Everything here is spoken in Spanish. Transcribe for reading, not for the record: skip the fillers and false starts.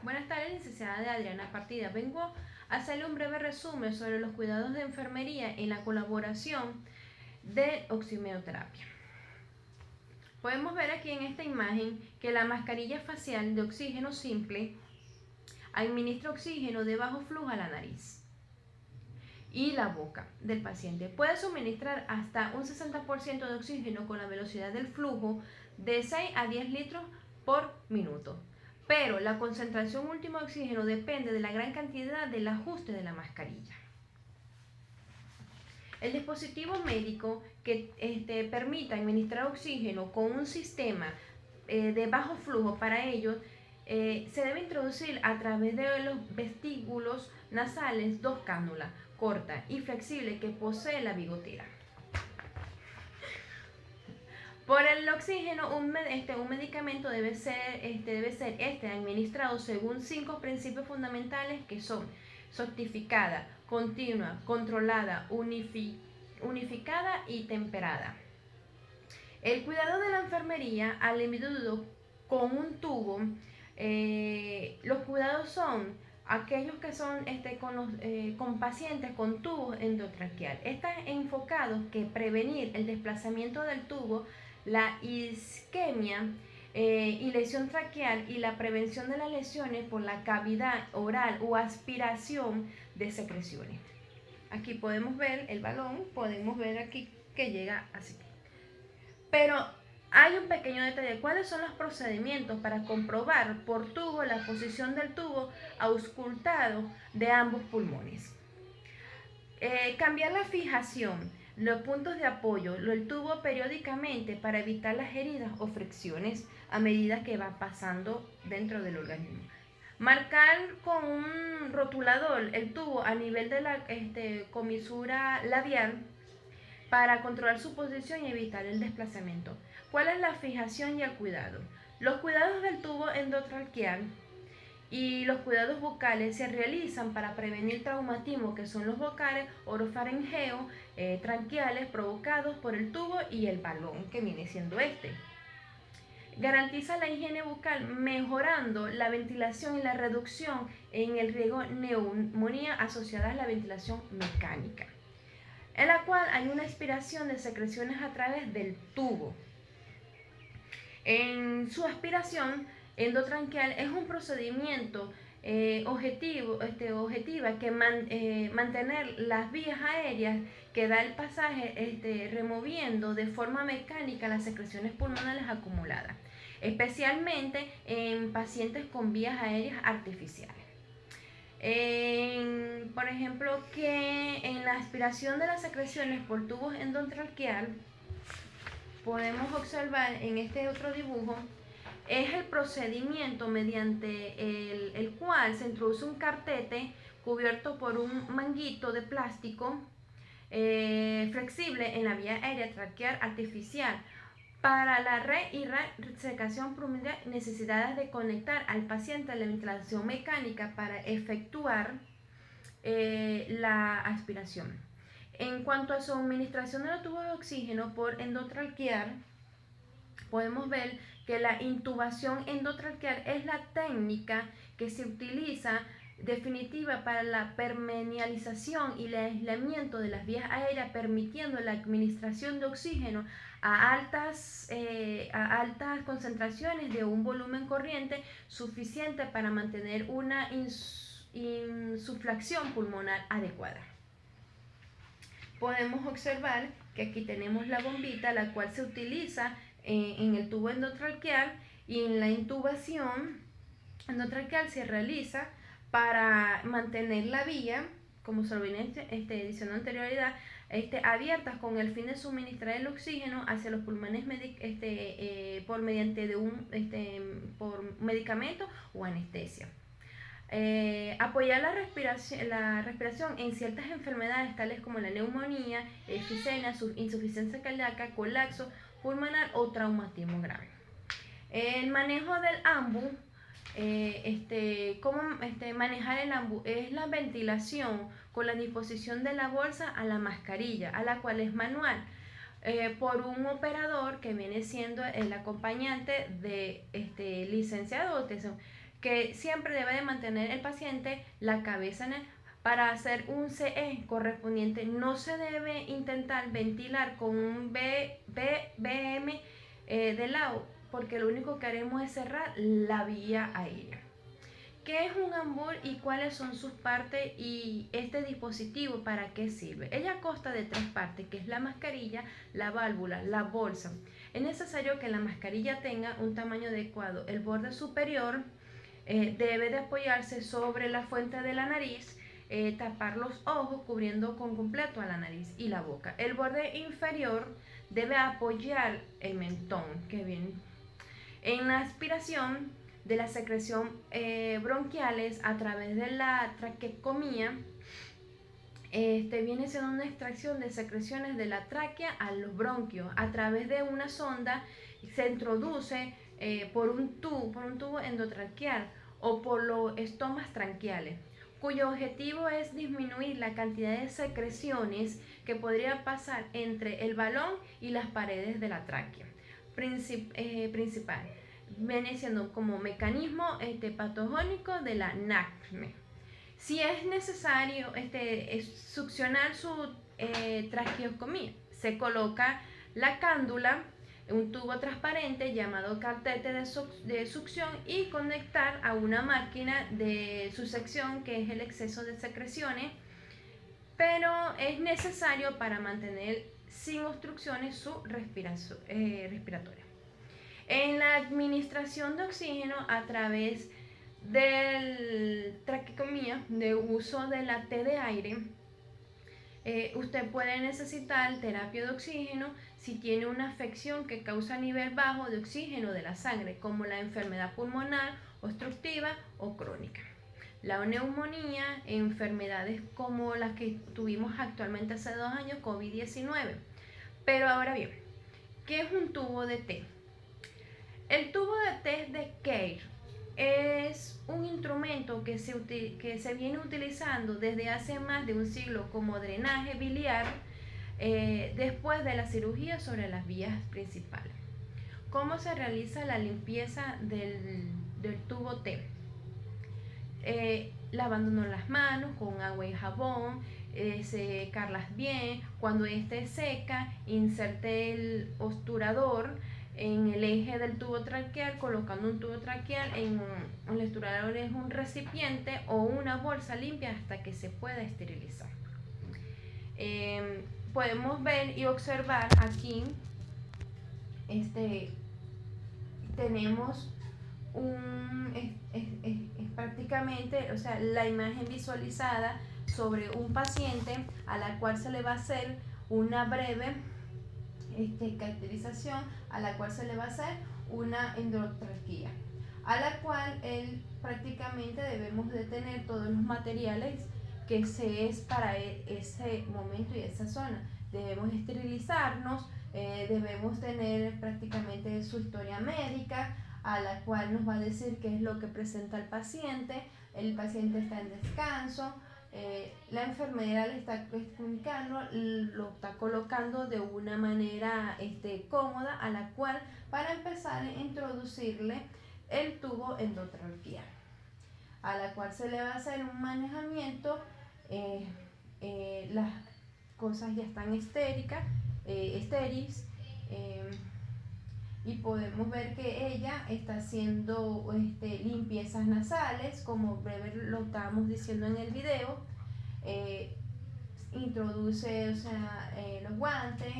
Buenas tardes, licenciada Adriana Partida. Vengo a hacerle un breve resumen sobre los cuidados de enfermería en la colaboración de oximioterapia. Podemos ver aquí en esta imagen que la mascarilla facial de oxígeno simple administra oxígeno de bajo flujo a la nariz y la boca del paciente. Puede suministrar hasta un 60% de oxígeno con la velocidad del flujo de 6 a 10 litros por minuto. Pero la concentración última de oxígeno depende de la gran cantidad del ajuste de la mascarilla. El dispositivo médico que permita administrar oxígeno con un sistema de bajo flujo para ello se debe introducir a través de los vestíbulos nasales dos cánulas cortas y flexibles que posee la bigotera. Por el oxígeno, un medicamento debe ser administrado según 5 principios fundamentales que son certificada, continua, controlada, unificada y temperada. El cuidado de la enfermería al individuo con un tubo, los cuidados son aquellos que son con pacientes con tubos endotraqueal. Están enfocados que prevenir el desplazamiento del tubo, la isquemia y lesión traqueal y la prevención de las lesiones por la cavidad oral o aspiración de secreciones. Aquí podemos ver el balón, podemos ver aquí que llega así. Pero hay un pequeño detalle. ¿Cuáles son los procedimientos para comprobar por tubo la posición del tubo auscultado de ambos pulmones? Cambiar la fijación, los puntos de apoyo, el tubo periódicamente para evitar las heridas o fricciones a medida que va pasando dentro del organismo. Marcar con un rotulador el tubo a nivel de la comisura labial para controlar su posición y evitar el desplazamiento. ¿Cuál es la fijación y el cuidado? Los cuidados del tubo endotraqueal y los cuidados bucales se realizan para prevenir traumatismo, que son los vocales orofaringeo, tranquiales provocados por el tubo y el balón, que viene siendo Garantiza la higiene bucal mejorando la ventilación y la reducción en el riesgo de neumonía asociada a la ventilación mecánica, en la cual hay una aspiración de secreciones a través del tubo. En su aspiración endotranqueal es un procedimiento objetiva que mantener las vías aéreas que da el pasaje removiendo de forma mecánica las secreciones pulmonares acumuladas, especialmente en pacientes con vías aéreas artificiales. Por ejemplo, que en la aspiración de las secreciones por tubos endotraqueal podemos observar en este otro dibujo es el procedimiento mediante el cual se introduce un cartete cubierto por un manguito de plástico flexible en la vía aérea traqueal artificial. Para la resecación pulmonar necesidades de conectar al paciente a la ventilación mecánica para efectuar la aspiración. En cuanto a su administración de los tubos de oxígeno por endotraqueal, podemos ver que la intubación endotraqueal es la técnica que se utiliza definitiva para la permeabilización y el aislamiento de las vías aéreas, permitiendo la administración de oxígeno a altas concentraciones de un volumen corriente suficiente para mantener una insuflación pulmonar adecuada. Podemos observar que aquí tenemos la bombita, la cual se utiliza en el tubo endotraqueal, y en la intubación endotraqueal se realiza para mantener la vía, como se lo viene diciendo anterioridad, abiertas con el fin de suministrar el oxígeno hacia los pulmones por mediante de por medicamento o anestesia. Apoyar la respiración en ciertas enfermedades tales como la neumonía, efisema, insuficiencia cardíaca, colapso pulmonar o traumatismo grave. El manejo del AMBU, cómo manejar el AMBU es la ventilación con la disposición de la bolsa a la mascarilla, a la cual es manual, por un operador que viene siendo el acompañante de licenciado que siempre debe de mantener el paciente la cabeza en el. Para hacer un CE correspondiente no se debe intentar ventilar con un BM de lado, porque lo único que haremos es cerrar la vía aérea. ¿Qué es un ambul y cuáles son sus partes y este dispositivo para qué sirve? Ella consta de 3 partes, que es la mascarilla, la válvula, la bolsa. Es necesario que la mascarilla tenga un tamaño adecuado. El borde superior debe de apoyarse sobre la fuente de la nariz, tapar los ojos cubriendo con completo a la nariz y la boca. El borde inferior debe apoyar el mentón, que viene en la aspiración de la secreción bronquiales a través de la traqueostomía. Viene siendo una extracción de secreciones de la tráquea a los bronquios a través de una sonda. Se introduce por un tubo endotraqueal o por los estomas tranquiales, cuyo objetivo es disminuir la cantidad de secreciones que podría pasar entre el balón y las paredes de la tráquea principal. Viene siendo como mecanismo patogénico de la NACME. Si es necesario succionar su traqueostomía, se coloca la cándula, un tubo transparente llamado catete de succión y conectar a una máquina de succión, que es el exceso de secreciones, pero es necesario para mantener sin obstrucciones su respiratoria. En la administración de oxígeno a través del traqueostomía de uso de la T de aire, usted puede necesitar terapia de oxígeno si tiene una afección que causa nivel bajo de oxígeno de la sangre, como la enfermedad pulmonar obstructiva o crónica, la neumonía, enfermedades como las que tuvimos actualmente hace 2 años, COVID-19. Pero ahora bien, ¿qué es un tubo de té? El tubo de té de Kerr es un instrumento que se viene utilizando desde hace más de un siglo como drenaje biliar después de la cirugía sobre las vías principales. ¿Cómo se realiza la limpieza del tubo T? Lavándonos las manos con agua y jabón, secarlas bien. Cuando esté seca, inserte el obturador en el eje del tubo traqueal, colocando un tubo traqueal en el obturador, es un recipiente o una bolsa limpia hasta que se pueda esterilizar. Podemos ver y observar aquí, tenemos es prácticamente, o sea, la imagen visualizada sobre un paciente a la cual se le va a hacer una breve caracterización, a la cual se le va a hacer una endotraquea, a la cual prácticamente debemos de tener todos los materiales que se es para ese momento y esa zona. Debemos esterilizarnos, debemos tener prácticamente su historia médica, a la cual nos va a decir qué es lo que presenta el paciente está en descanso, la enfermera le está comunicando, lo está colocando de una manera cómoda, a la cual para empezar a introducirle el tubo endotraqueal, a la cual se le va a hacer un manejamiento. Las cosas ya están estériles, y podemos ver que ella está haciendo limpiezas nasales, como breve lo estábamos diciendo en el video. Introduce los guantes,